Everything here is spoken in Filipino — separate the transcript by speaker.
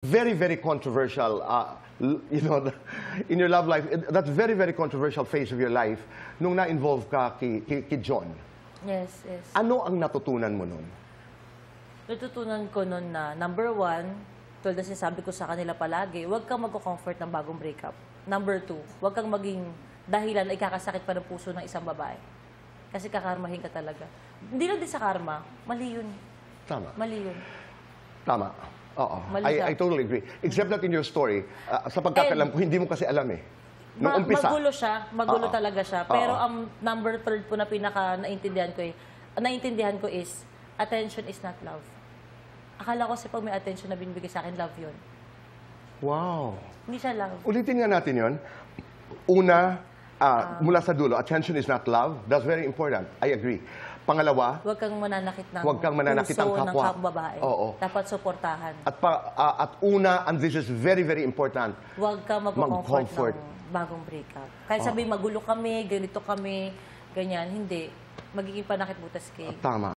Speaker 1: very, very controversial, in your love life, that very, very controversial phase of your life, nung na-involve ka kay John.
Speaker 2: Yes, yes.
Speaker 1: Ano ang natutunan mo nun?
Speaker 2: Natutunan ko nun na, number one, tulad na sinasabi ko sa kanila palagi, huwag kang mag-comfort ng bagong breakup. Number two, huwag kang maging dahilan na ikakasakit pa ng puso ng isang babae. Kasi kakarmahin ka talaga. Hindi lang din sa karma, mali yun.
Speaker 1: Tama.
Speaker 2: Mali yun.
Speaker 1: Tama. Oo.
Speaker 2: Mali
Speaker 1: I totally agree. Except that in your story, sa pagkakalam ko, hindi mo kasi alam eh. Nung umpisa.
Speaker 2: Magulo talaga siya. Pero ang number third po na naintindihan ko is, attention is not love. Akala ko kasi pag may attention na binibigay sa akin, love yun.
Speaker 1: Wow.
Speaker 2: Hindi siya love.
Speaker 1: Ulitin nga natin yon. Una, mula sa dulo, attention is not love. That's very important. I agree. Pangalawa,
Speaker 2: Huwag kang mananakit ng
Speaker 1: puso
Speaker 2: ng
Speaker 1: kapwa.
Speaker 2: babae.
Speaker 1: Oo.
Speaker 2: Dapat suportahan.
Speaker 1: At una, and this is very, very important,
Speaker 2: Huwag kang
Speaker 1: mag-comfort.
Speaker 2: ng bagong breakup. Kahit sabihin magulo kami, ganito kami, ganyan, hindi. Magiging panakit butas kayo.
Speaker 1: Tama.